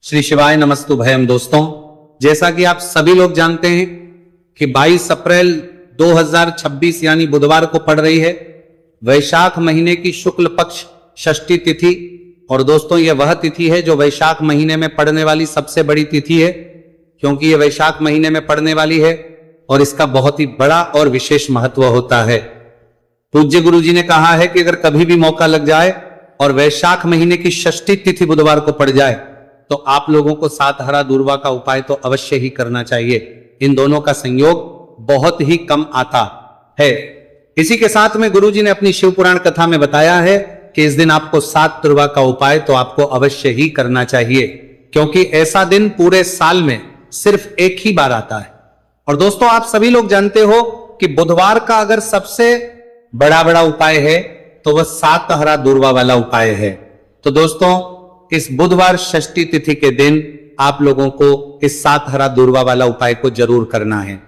श्री शिवाय नमस्तु भयम। दोस्तों, जैसा कि आप सभी लोग जानते हैं कि 22 अप्रैल 2026 यानी बुधवार को पड़ रही है वैशाख महीने की शुक्ल पक्ष षष्ठी तिथि। और दोस्तों, यह वह तिथि है जो वैशाख महीने में पड़ने वाली सबसे बड़ी तिथि है, क्योंकि यह वैशाख महीने में पड़ने वाली है और इसका बहुत ही बड़ा और विशेष महत्व होता है। पूज्य गुरु जी ने कहा है कि अगर कभी भी मौका लग जाए और वैशाख महीने की षष्ठी तिथि बुधवार को पड़ जाए तो आप लोगों को सात हरा दूर्वा का उपाय तो अवश्य ही करना चाहिए। इन दोनों का संयोग बहुत ही कम आता है। इसी के साथ में गुरु जी ने अपनी शिव पुराण कथा में बताया है कि इस दिन आपको सात दूर्वा का उपाय तो आपको अवश्य ही करना चाहिए, क्योंकि ऐसा दिन पूरे साल में सिर्फ एक ही बार आता है। और दोस्तों, आप सभी लोग जानते हो कि बुधवार का अगर सबसे बड़ा उपाय है तो वह सात हरा दूर्वा वाला उपाय है। तो दोस्तों, इस बुधवार षष्ठी तिथि के दिन आप लोगों को इस सात हरा दूर्वा वाला उपाय को जरूर करना है।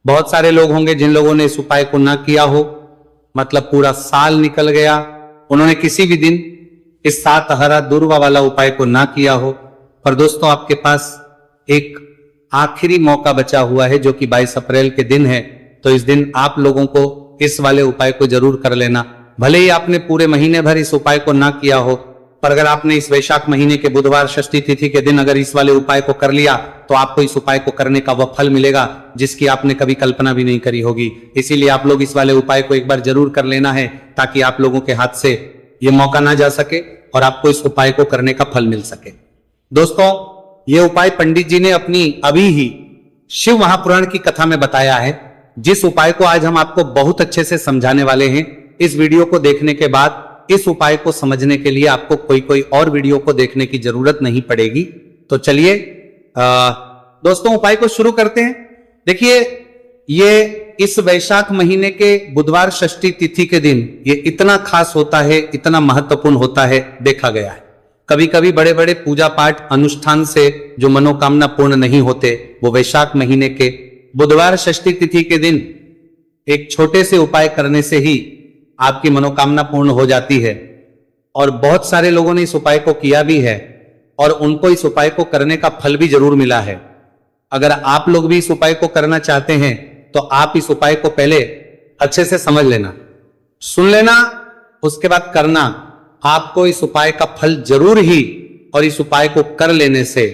बहुत सारे लोग होंगे जिन लोगों ने इस उपाय को ना किया हो, मतलब पूरा साल निकल गया, उन्होंने किसी भी दिन इस सात हरा दूर्वा वाला उपाय को ना किया हो। पर दोस्तों, आपके पास एक आखिरी मौका बचा हुआ है जो कि 22 अप्रैल के दिन है। तो इस दिन आप लोगों को इस वाले उपाय को जरूर कर लेना। भले ही आपने पूरे महीने भर इस उपाय को ना किया हो, पर अगर आपने इस वैशाख महीने के बुधवार षष्ठी तिथि के दिन अगर इस वाले उपाय को कर लिया तो आपको इस उपाय को करने का वह फल मिलेगा जिसकी आपने कभी कल्पना भी नहीं करी होगी। इसीलिए आप लोग इस वाले उपाय को एक बार जरूर कर लेना है, ताकि आप लोगों के हाथ से यह मौका ना जा सके और आपको इस उपाय को करने का फल मिल सके। दोस्तों, यह उपाय पंडित जी ने अपनी अभी ही शिव महापुराण की कथा में बताया है, जिस उपाय को आज हम आपको बहुत अच्छे से समझाने वाले हैं। इस वीडियो को देखने के बाद इस उपाय को समझने के लिए आपको कोई और वीडियो को देखने की जरूरत नहीं पड़ेगी। तो चलिए दोस्तों, उपाय को शुरू करते हैं। देखिए, ये इस वैशाख महीने के बुधवार षष्ठी तिथि के दिन ये इतना खास होता है, इतना महत्वपूर्ण होता है, देखा गया है। कभी कभी बड़े बड़े पूजा पाठ अनुष्ठान से जो मनोकामना पूर्ण नहीं होते, वो वैशाख महीने के बुधवार षष्ठी तिथि के दिन एक छोटे से उपाय करने से ही आपकी मनोकामना पूर्ण हो जाती है। और बहुत सारे लोगों ने इस उपाय को किया भी है और उनको इस उपाय को करने का फल भी जरूर मिला है। अगर आप लोग भी इस उपाय को करना चाहते हैं तो आप इस उपाय को पहले अच्छे से समझ लेना, सुन लेना, उसके बाद करना। आपको इस उपाय का फल जरूर ही, और इस उपाय को कर लेने से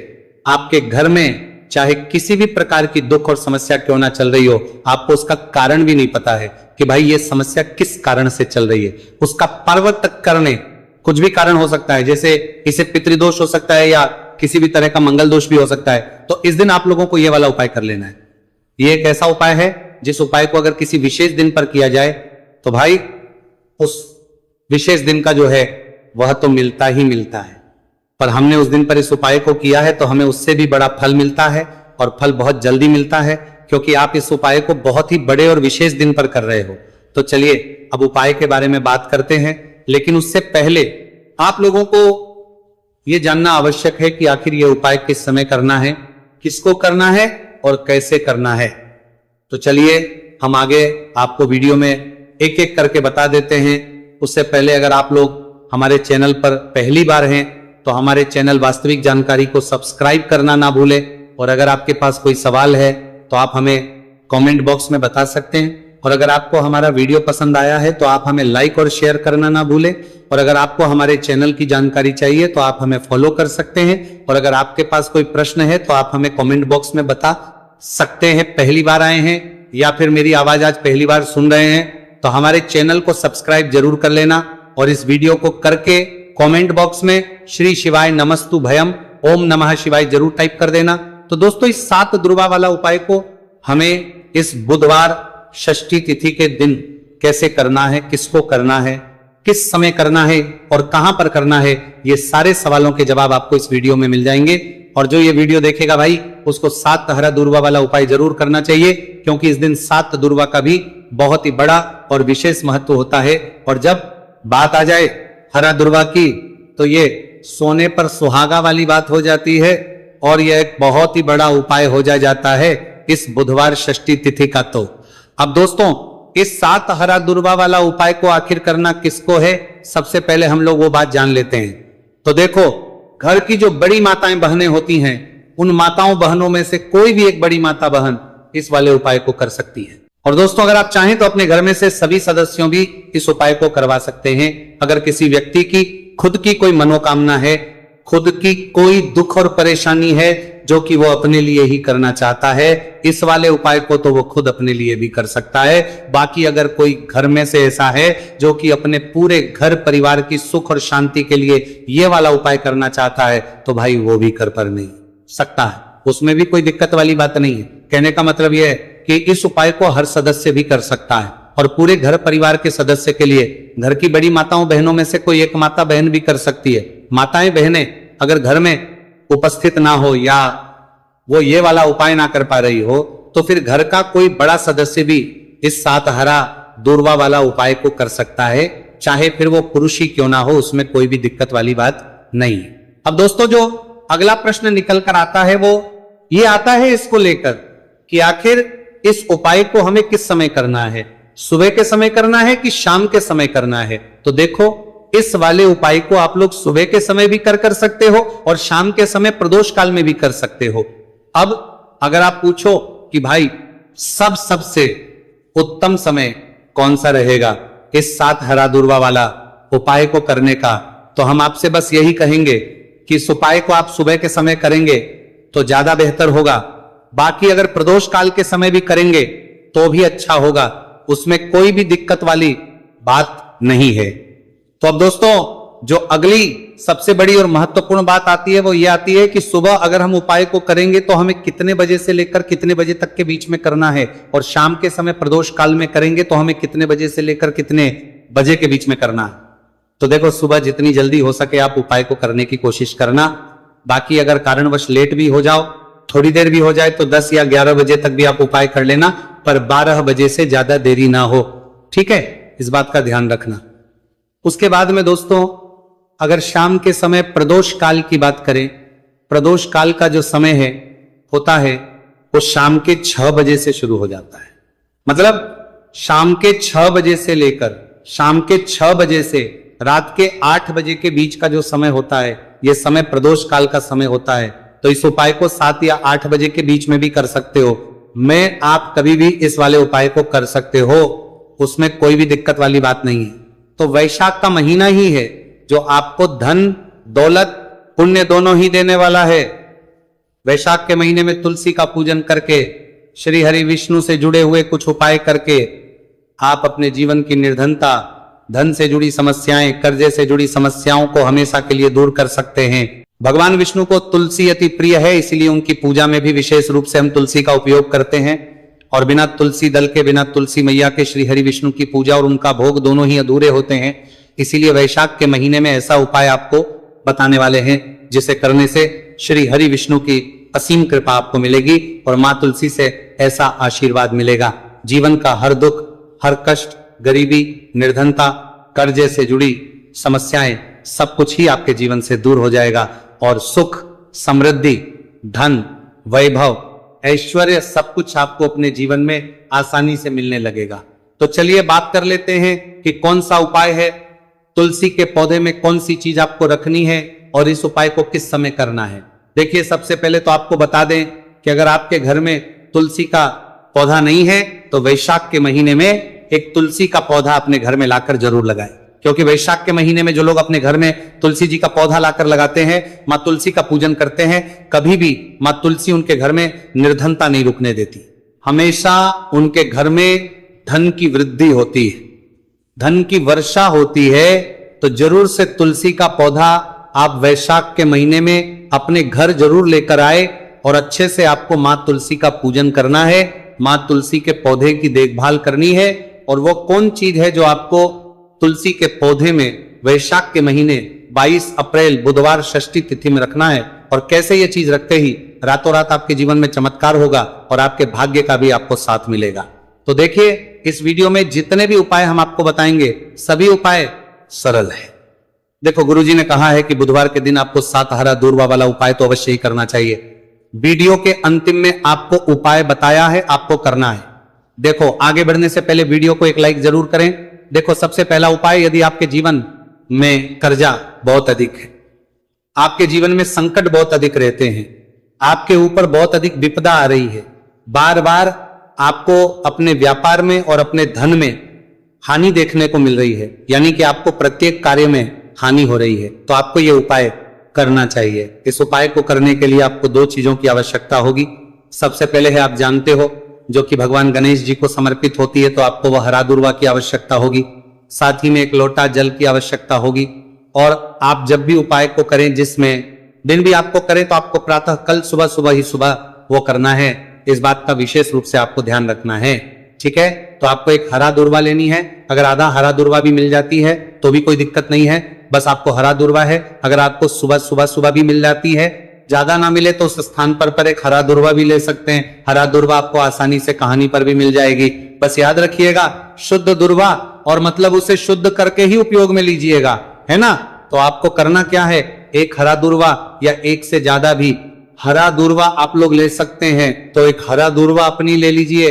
आपके घर में चाहे किसी भी प्रकार की दुख और समस्या क्यों ना चल रही हो, आपको उसका कारण भी नहीं पता है कि भाई ये समस्या किस कारण से चल रही है, उसका पर्वत करने कुछ भी कारण हो सकता है। जैसे इसे पितृदोष हो सकता है या किसी भी तरह का मंगल दोष भी हो सकता है। तो इस दिन आप लोगों को यह वाला उपाय कर लेना है। यह एक ऐसा उपाय है जिस उपाय को अगर किसी विशेष दिन पर किया जाए तो भाई उस विशेष दिन का जो है वह तो मिलता ही मिलता है। पर हमने उस दिन पर इस उपाय को किया है तो हमें उससे भी बड़ा फल मिलता है, और फल बहुत जल्दी मिलता है, क्योंकि आप इस उपाय को बहुत ही बड़े और विशेष दिन पर कर रहे हो। तो चलिए अब उपाय के बारे में बात करते हैं, लेकिन उससे पहले आप लोगों को यह जानना आवश्यक है कि आखिर यह उपाय किस समय करना है, किसको करना है और कैसे करना है। तो चलिए हम आगे आपको वीडियो में एक एक करके बता देते हैं। उससे पहले अगर आप लोग हमारे चैनल पर पहली बार हैं तो हमारे चैनल वास्तविक जानकारी को सब्सक्राइब करना ना भूलें। और अगर आपके पास कोई सवाल है तो आप हमें कमेंट बॉक्स में बता सकते हैं। और अगर आपको हमारा वीडियो पसंद आया है तो आप हमें लाइक और शेयर करना ना भूलें। और अगर आपको हमारे चैनल की जानकारी चाहिए तो आप हमें फॉलो कर सकते हैं। और अगर आपके पास कोई प्रश्न है तो आप हमें कमेंट बॉक्स में बता सकते हैं। पहली बार आए हैं या फिर मेरी आवाज आज पहली बार सुन रहे हैं तो हमारे चैनल को सब्सक्राइब जरूर कर लेना, और इस वीडियो को करके कमेंट बॉक्स में श्री शिवाय नमस्तु भयम ओम नमः शिवाय जरूर टाइप कर देना। तो दोस्तों, इस सात दूर्वा वाला उपाय को हमें इस बुधवार षष्ठी तिथि के दिन कैसे करना है, किसको करना है, किस समय करना है और कहां पर करना है, ये सारे सवालों के जवाब आपको इस वीडियो में मिल जाएंगे। और जो ये वीडियो देखेगा भाई, उसको सात हरा दूर्वा वाला उपाय जरूर करना चाहिए, क्योंकि इस दिन सात दूर्वा का भी बहुत ही बड़ा और विशेष महत्व होता है। और जब बात आ जाए हरा दूर्वा की तो ये सोने पर सुहागा वाली बात हो जाती है, और यह एक बहुत ही बड़ा उपाय हो जाता है इस बुधवार षष्ठी तिथि का। तो अब दोस्तों, इस सात हरा दूर्वा वाला उपाय को आखिर करना किसको है, सबसे पहले हम लोग वो बात जान लेते हैं। तो देखो, घर की जो बड़ी माताएं बहनें होती हैं, उन माताओं बहनों में से कोई भी एक बड़ी माता बहन इस वाले उपाय को कर सकती है। और दोस्तों, अगर आप चाहें तो अपने घर में से सभी सदस्यों भी इस उपाय को करवा सकते हैं। अगर किसी व्यक्ति की खुद की कोई मनोकामना है, खुद की कोई दुख और परेशानी है जो कि वो अपने लिए ही करना चाहता है, इस वाले उपाय को तो वो खुद अपने लिए भी कर सकता है। बाकी अगर कोई घर में से ऐसा है जो कि अपने पूरे घर परिवार की सुख और शांति के लिए ये वाला उपाय करना चाहता है, तो भाई वो भी कर पर नहीं सकता है, उसमें भी कोई दिक्कत वाली बात नहीं है। कहने का मतलब यह है कि इस उपाय को हर सदस्य भी कर सकता है और पूरे घर परिवार के सदस्य के लिए घर की बड़ी माताओं बहनों में से कोई एक माता बहन भी कर सकती है। माताएं बहनें अगर घर में उपस्थित ना हो या वो ये वाला उपाय ना कर पा रही हो, तो फिर घर का कोई बड़ा सदस्य भी इस सात हरा दूर्वा वाला उपाय को कर सकता है, चाहे फिर वो पुरुष ही क्यों ना हो, उसमें कोई भी दिक्कत वाली बात नहीं है। अब दोस्तों, जो अगला प्रश्न निकल कर आता है वो ये आता है इसको लेकर कि आखिर इस उपाय को हमें किस समय करना है, सुबह के समय करना है कि शाम के समय करना है। तो देखो, इस वाले उपाय को आप लोग सुबह के समय भी कर सकते हो और शाम के समय प्रदोष काल में भी कर सकते हो। अब अगर आप पूछो कि भाई सबसे उत्तम समय कौन सा रहेगा इस सात हरा दूर्वा वाला उपाय को करने का, तो हम आपसे बस यही कहेंगे कि इस उपाय को आप सुबह के समय करेंगे तो ज्यादा बेहतर होगा। बाकी अगर प्रदोष काल के समय भी करेंगे तो भी अच्छा होगा, उसमें कोई भी दिक्कत वाली बात नहीं है। तो अब दोस्तों, जो अगली सबसे बड़ी और महत्वपूर्ण बात आती है वो ये आती है कि सुबह अगर हम उपाय को करेंगे तो हमें कितने बजे से लेकर कितने बजे तक के बीच में करना है, और शाम के समय प्रदोष काल में करेंगे तो हमें कितने बजे से लेकर कितने बजे के बीच में करना है। तो देखो, सुबह जितनी जल्दी हो सके आप उपाय को करने की कोशिश करना। बाकी अगर कारणवश लेट भी हो जाओ, थोड़ी देर भी हो जाए, तो 10 या 11 बजे तक भी आप उपाय कर लेना, पर 12 बजे से ज्यादा देरी ना हो। ठीक है, इस बात का ध्यान रखना। उसके बाद में दोस्तों, अगर शाम के समय प्रदोष काल की बात करें, प्रदोष काल का जो समय है होता है वो शाम के 6 बजे से शुरू हो जाता है। मतलब शाम के 6 बजे से लेकर शाम के 6 बजे से रात के 8 बजे के बीच का जो समय होता है, यह समय प्रदोष काल का समय होता है। तो इस उपाय को 7 या 8 बजे के बीच में भी कर सकते हो। मैं आप कभी भी इस वाले उपाय को कर सकते हो, उसमें कोई भी दिक्कत वाली बात नहीं है। तो वैशाख का महीना ही है जो आपको धन दौलत पुण्य दोनों ही देने वाला है। वैशाख के महीने में तुलसी का पूजन करके, श्री हरि विष्णु से जुड़े हुए कुछ उपाय करके आप अपने जीवन की निर्धनता, धन से जुड़ी समस्याएं, कर्जे से जुड़ी समस्याओं को हमेशा के लिए दूर कर सकते हैं। भगवान विष्णु को तुलसी अति प्रिय है, इसीलिए उनकी पूजा में भी विशेष रूप से हम तुलसी का उपयोग करते हैं। और बिना तुलसी दल के, बिना तुलसी मैया के श्री हरि विष्णु की पूजा और उनका भोग दोनों ही अधूरे होते हैं। इसीलिए वैशाख के महीने में ऐसा उपाय आपको बताने वाले हैं जिसे करने से श्री हरि विष्णु की असीम कृपा आपको मिलेगी और मां तुलसी से ऐसा आशीर्वाद मिलेगा। जीवन का हर दुख, हर कष्ट, गरीबी, निर्धनता, कर्जे से जुड़ी समस्याएं, सब कुछ ही आपके जीवन से दूर हो जाएगा और सुख, समृद्धि, धन, वैभव, ऐश्वर्य सब कुछ आपको अपने जीवन में आसानी से मिलने लगेगा। तो चलिए बात कर लेते हैं कि कौन सा उपाय है, तुलसी के पौधे में कौन सी चीज आपको रखनी है और इस उपाय को किस समय करना है। देखिए, सबसे पहले तो आपको बता दें कि अगर आपके घर में तुलसी का पौधा नहीं है तो वैशाख के महीने में एक तुलसी का पौधा अपने घर में लाकर जरूर लगाएं, क्योंकि वैशाख के महीने में जो लोग अपने घर में तुलसी जी का पौधा लाकर लगाते हैं, मां तुलसी का पूजन करते हैं, कभी भी मां तुलसी उनके घर में निर्धनता नहीं रुकने देती। हमेशा उनके घर में धन की वृद्धि होती है, धन की वर्षा होती है। तो जरूर से तुलसी का पौधा आप वैशाख के महीने में अपने घर जरूर लेकर आए और अच्छे से आपको मां तुलसी का पूजन करना है, मां तुलसी के पौधे की देखभाल करनी है। और वो कौन चीज है जो आपको तुलसी के पौधे में वैशाख के महीने 22 अप्रैल बुधवार षष्ठी तिथि में रखना है, और कैसे ये चीज रखते ही रातों रात आपके जीवन में चमत्कार होगा और आपके भाग्य का भी आपको साथ मिलेगा। तो देखिए, इस वीडियो में जितने भी उपाय हम आपको बताएंगे सभी उपाय सरल है। देखो, गुरुजी ने कहा है कि बुधवार के दिन आपको सात हरा दूर्वा वाला उपाय तो अवश्य ही करना चाहिए। वीडियो के अंतिम में आपको उपाय बताया है, आपको करना है। देखो, आगे बढ़ने से पहले वीडियो को एक लाइक जरूर करें। देखो, सबसे पहला उपाय, यदि आपके जीवन में कर्जा बहुत अधिक है, आपके जीवन में संकट बहुत अधिक रहते हैं, आपके ऊपर बहुत अधिक विपदा आ रही है, बार बार आपको अपने व्यापार में और अपने धन में हानि देखने को मिल रही है, यानी कि आपको प्रत्येक कार्य में हानि हो रही है, तो आपको यह उपाय करना चाहिए। इस उपाय को करने के लिए आपको दो चीजों की आवश्यकता होगी। सबसे पहले है, आप जानते हो, जो कि भगवान गणेश जी को समर्पित होती है, तो आपको वह हरा दुर्वा की आवश्यकता होगी। साथ ही में एक लोटा जल की आवश्यकता होगी। और आप जब भी उपाय को करें, जिसमें दिन भी आपको करें, तो आपको प्रातः कल सुबह ही सुबह वो करना है। इस बात का विशेष रूप से आपको ध्यान रखना है, ठीक है। तो आपको एक हरा दुर्वा लेनी है। अगर आधा हरा दुर्वा भी मिल जाती है तो भी कोई दिक्कत नहीं है, बस आपको हरा दुर्वा है। अगर आपको सुबह भी मिल जाती है, ज्यादा ना मिले तो उस स्थान पर एक हरा दुर्वा भी ले सकते हैं। हरा दुर्वा आपको आसानी से कहानी पर भी मिल जाएगी। बस याद रखिएगा, शुद्ध दुर्वा, और मतलब उसे शुद्ध करके ही उपयोग में लीजिएगा, है ना। तो आपको करना क्या है, एक हरा दुर्वा या एक से ज्यादा भी हरा दुर्वा आप लोग ले सकते हैं। तो एक हरा दुर्वा अपनी ले लीजिए,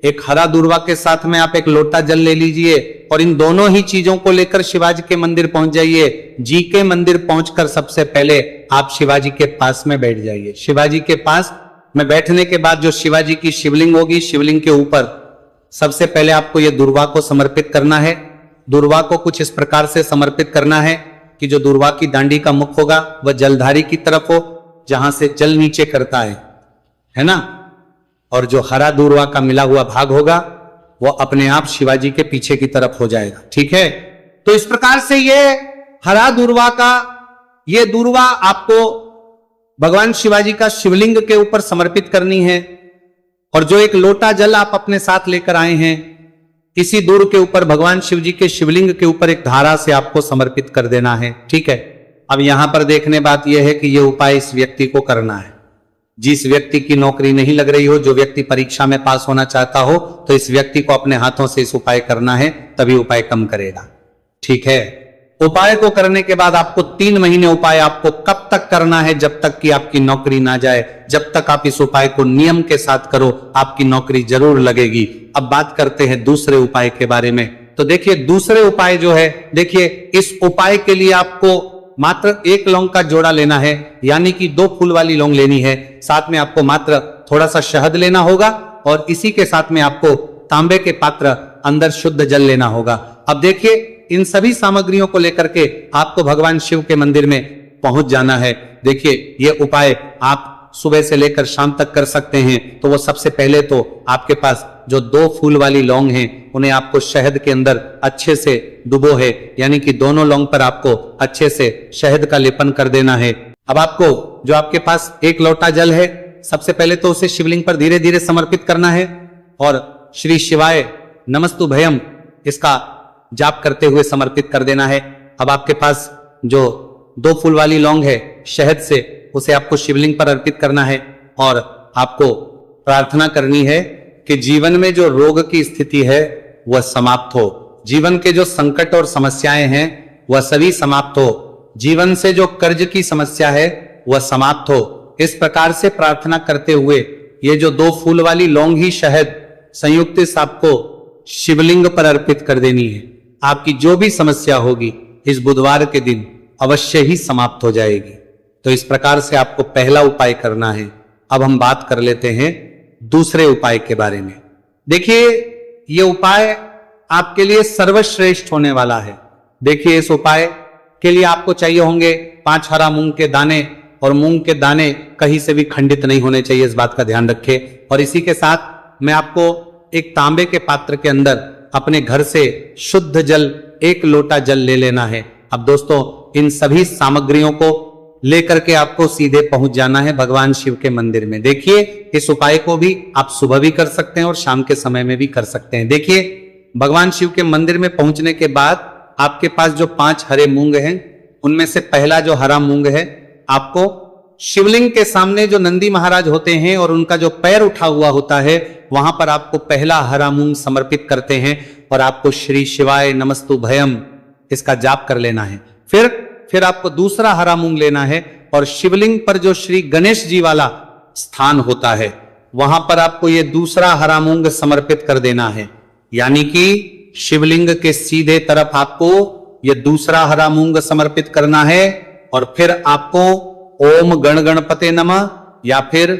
एक हरा दुर्वा के साथ में आप एक लोटा जल ले लीजिए, और इन दोनों ही चीजों को लेकर शिवाजी के मंदिर पहुंच जाइए। जी के मंदिर पहुंचकर सबसे पहले आप शिवाजी के पास में बैठ जाइए। शिवाजी के पास में बैठने के बाद जो शिवाजी की शिवलिंग होगी, शिवलिंग के ऊपर सबसे पहले आपको यह दुर्वा को समर्पित करना है। दुर्वा को कुछ इस प्रकार से समर्पित करना है कि जो दुर्वा की दांडी का मुख होगा वह जलधारी की तरफ हो, जहां से जल नीचे करता है ना। और जो हरा दुर्वा का मिला हुआ भाग होगा वो अपने आप शिवाजी के पीछे की तरफ हो जाएगा, ठीक है। तो इस प्रकार से ये हरा दुर्वा का, ये दुर्वा आपको भगवान शिवाजी का शिवलिंग के ऊपर समर्पित करनी है। और जो एक लोटा जल आप अपने साथ लेकर आए हैं, इसी दूर के ऊपर भगवान शिव जी के शिवलिंग के ऊपर एक धारा से आपको समर्पित कर देना है, ठीक है। अब यहां पर देखने बात यह है कि यह उपाय इस व्यक्ति को करना है जिस व्यक्ति की नौकरी नहीं लग रही हो, जो व्यक्ति परीक्षा में पास होना चाहता हो, तो इस व्यक्ति को अपने हाथों से इस उपाय करना है, तभी उपाय कम करेगा, ठीक है। उपाय को करने के बाद आपको 3 महीने उपाय आपको कब तक करना है, जब तक कि आपकी नौकरी ना जाए। जब तक आप इस उपाय को नियम के साथ करो, आपकी नौकरी जरूर लगेगी। अब बात करते हैं दूसरे उपाय के बारे में। तो देखिए, दूसरे उपाय जो है, देखिए इस उपाय के लिए आपको मात्र 1 लौंग का जोड़ा लेना है, यानी कि 2 फूल वाली लौंग लेनी है। साथ में आपको मात्र थोड़ा सा शहद लेना होगा, और इसी के साथ में आपको तांबे के पात्र अंदर शुद्ध जल लेना होगा। अब देखिए, इन सभी सामग्रियों को लेकर के आपको भगवान शिव के मंदिर में पहुंच जाना है। देखिए, ये उपाय आप सुबह से लेकर शाम तक कर सकते हैं। तो वो सबसे पहले तो आपके पास जो 2 फूल वाली लौंग हैं, उन्हें आपको शहद के अंदर अच्छे से डुबो है, यानी कि दोनों लौंग पर आपको अच्छे से शहद का लेपन कर देना है। अब आपको जो आपके पास 1 लोटा जल है, सबसे पहले तो उसे शिवलिंग पर धीरे धीरे समर्पित करना है, और श्री शिवाय नमस्तुभयम इसका जाप करते हुए समर्पित कर देना है। अब आपके पास जो 2 फूल वाली लौंग है शहद से, उसे आपको शिवलिंग पर अर्पित करना है, और आपको प्रार्थना करनी है कि जीवन में जो रोग की स्थिति है वह समाप्त हो, जीवन के जो संकट और समस्याएं हैं वह सभी समाप्त हो, जीवन से जो कर्ज की समस्या है वह समाप्त हो। इस प्रकार से प्रार्थना करते हुए ये जो 2 फूल वाली लौंग ही शहद संयुक्त आपको शिवलिंग पर अर्पित कर देनी है। आपकी जो भी समस्या होगी इस बुधवार के दिन अवश्य ही समाप्त हो जाएगी। तो इस प्रकार से आपको पहला उपाय करना है। अब हम बात कर लेते हैं दूसरे उपाय के बारे में। देखिए, यह उपाय आपके लिए सर्वश्रेष्ठ होने वाला है। देखिए, इस उपाय के लिए आपको चाहिए होंगे 5 हरा मूंग के दाने, और मूंग के दाने कहीं से भी खंडित नहीं होने चाहिए, इस बात का ध्यान रखें। और इसी के साथ मैं आपको एक तांबे के पात्र के अंदर अपने घर से शुद्ध जल 1 लोटा जल ले लेना है। अब दोस्तों, इन सभी सामग्रियों को लेकर के आपको सीधे पहुंच जाना है भगवान शिव के मंदिर में। देखिए, इस उपाय को भी आप सुबह भी कर सकते हैं और शाम के समय में भी कर सकते हैं। देखिए, भगवान शिव के मंदिर में पहुंचने के बाद आपके पास जो 5 हरे मूंग हैं, उनमें से पहला जो हरा मूंग है, आपको शिवलिंग के सामने जो नंदी महाराज होते हैं और उनका जो पैर उठा हुआ होता है, वहां पर आपको पहला हरा मूंग समर्पित करते हैं, और आपको श्री शिवाय नमस्तुभयम इसका जाप कर लेना है। फिर आपको दूसरा हरा मूंग लेना है, और शिवलिंग पर जो श्री गणेश जी वाला स्थान होता है, वहां पर आपको ये दूसरा हरा मूंग समर्पित कर देना है। यानी कि शिवलिंग के सीधे तरफ आपको ये दूसरा हरा मूंग समर्पित करना है, और फिर आपको ओम गण गणपते नमः या फिर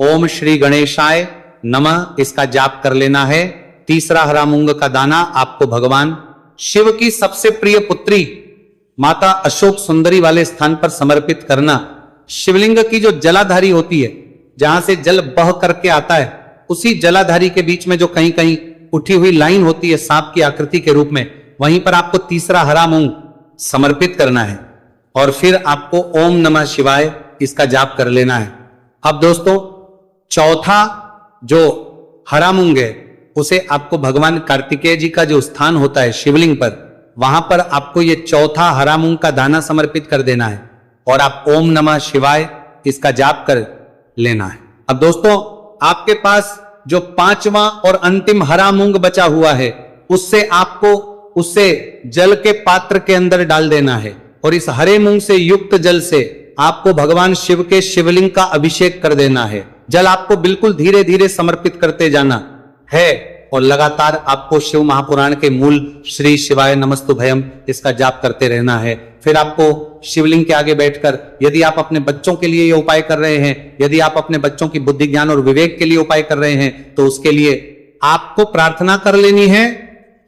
ओम श्री गणेशाय नमः इसका जाप कर लेना है। तीसरा हरा मूंग का दाना आपको भगवान शिव की सबसे प्रिय पुत्री माता अशोक सुंदरी वाले स्थान पर समर्पित करना। शिवलिंग की जो जलाधारी होती है, जहां से जल बह करके आता है, उसी जलाधारी के बीच में जो कहीं कहीं उठी हुई लाइन होती है सांप की आकृति के रूप में, वहीं पर आपको तीसरा हरा मूंग समर्पित करना है और फिर आपको ओम नमः शिवाय इसका जाप कर लेना है। अब दोस्तों, चौथा जो हरा मूंग है उसे आपको भगवान कार्तिकेय जी का जो स्थान होता है शिवलिंग पर, वहां पर आपको ये चौथा हरा मूंग का दाना समर्पित कर देना है और आप ओम नमः शिवाय इसका जाप कर लेना है। अब दोस्तों, आपके पास जो पांचवा और अंतिम हरा मूंग बचा हुआ है, उससे जल के पात्र के अंदर डाल देना है और इस हरे मूंग से युक्त जल से आपको भगवान शिव के शिवलिंग का अभिषेक कर देना है। जल आपको बिल्कुल धीरे धीरे समर्पित करते जाना है और लगातार आपको शिव महापुराण के मूल श्री शिवाय नमस्तुभयम इसका जाप करते रहना है। फिर आपको शिवलिंग के आगे बैठकर, यदि आप अपने बच्चों के लिए ये उपाय कर रहे हैं, यदि आप अपने बच्चों की बुद्धि ज्ञान और विवेक के लिए उपाय कर रहे हैं, तो उसके लिए आपको प्रार्थना कर लेनी है,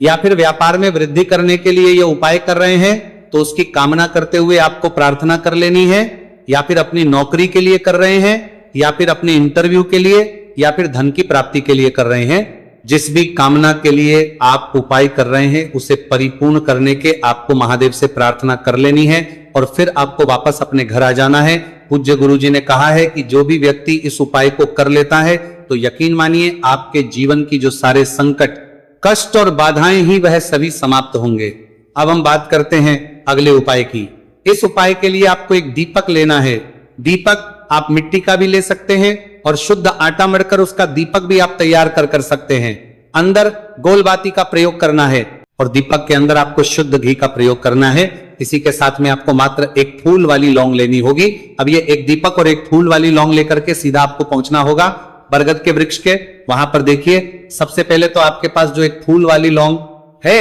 या फिर व्यापार में वृद्धि करने के लिए ये उपाय कर रहे हैं तो उसकी कामना करते हुए आपको प्रार्थना कर लेनी है, या फिर अपनी नौकरी के लिए कर रहे हैं, या फिर अपने इंटरव्यू के लिए, या फिर धन की प्राप्ति के लिए कर रहे हैं। जिस भी कामना के लिए आप उपाय कर रहे हैं उसे परिपूर्ण करने के आपको महादेव से प्रार्थना कर लेनी है और फिर आपको वापस अपने घर आ जाना है। पूज्य गुरुजी ने कहा है कि जो भी व्यक्ति इस उपाय को कर लेता है तो यकीन मानिए आपके जीवन की जो सारे संकट, कष्ट और बाधाएं ही वह सभी समाप्त होंगे। अब हम बात करते हैं अगले उपाय की। इस उपाय के लिए आपको एक दीपक लेना है। दीपक आप मिट्टी का भी ले सकते हैं और शुद्ध आटा मढ़कर उसका दीपक भी आप तैयार कर सकते हैं। अंदर गोलबाती का प्रयोग करना है और दीपक के अंदर आपको शुद्ध घी का प्रयोग करना है। इसी के साथ में आपको मात्र एक फूल वाली लौंग लेनी होगी। अब ये एक दीपक और एक फूल वाली लौंग लेकर के सीधा आपको पहुंचना होगा बरगद के वृक्ष के। वहां पर देखिए, सबसे पहले तो आपके पास जो एक फूल वाली लौंग है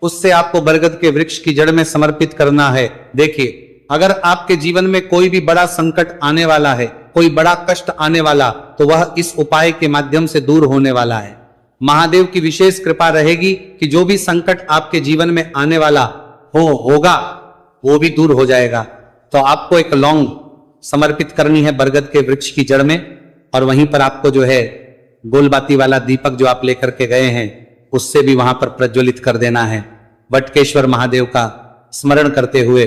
उससे आपको बरगद के वृक्ष की जड़ में समर्पित करना है। देखिए, अगर आपके जीवन में कोई भी बड़ा संकट आने वाला है, कोई बड़ा कष्ट आने वाला, तो वह इस उपाय के माध्यम से दूर होने वाला है। महादेव की विशेष कृपा रहेगी कि जो भी संकट आपके जीवन में आने वाला होगा वो भी दूर हो जाएगा। तो आपको एक लौंग समर्पित करनी है बरगद के वृक्ष की जड़ में और वहीं पर आपको जो है गोलबाती वाला दीपक जो आप लेकर के गए हैं उससे भी वहां पर प्रज्वलित कर देना है, वटकेश्वर महादेव का स्मरण करते हुए।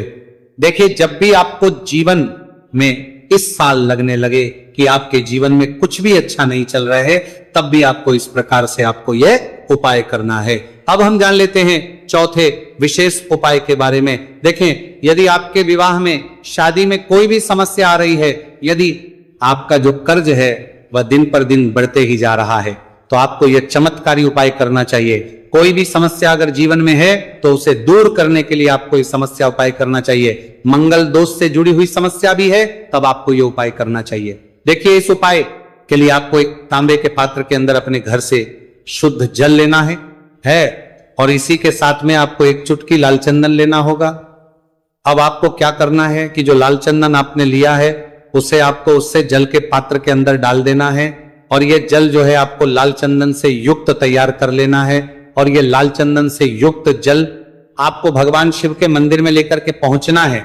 देखिए, जब भी आपको जीवन में इस साल लगने लगे कि आपके जीवन में कुछ भी अच्छा नहीं चल रहा है, तब भी आपको इस प्रकार से आपको यह उपाय करना है। अब हम जान लेते हैं चौथे विशेष उपाय के बारे में। देखें, यदि आपके विवाह में, शादी में कोई भी समस्या आ रही है, यदि आपका जो कर्ज है वह दिन पर दिन बढ़ते ही जा रहा है, तो आपको यह चमत्कारी उपाय करना चाहिए। कोई भी समस्या अगर जीवन में है तो उसे दूर करने के लिए आपको इस समस्या उपाय करना चाहिए। मंगल दोष से जुड़ी हुई समस्या भी है तब आपको यह उपाय करना चाहिए। देखिए, इस उपाय के लिए आपको एक तांबे के पात्र के अंदर अपने घर से शुद्ध जल लेना है और इसी के साथ में आपको एक चुटकी लाल चंदन लेना होगा। अब आपको क्या करना है कि जो लाल चंदन आपने लिया है उसे आपको उससे जल के पात्र के अंदर डाल देना है और यह जल जो है आपको लाल चंदन से युक्त तैयार कर लेना है और यह लाल चंदन से युक्त जल आपको भगवान शिव के मंदिर में लेकर के पहुंचना है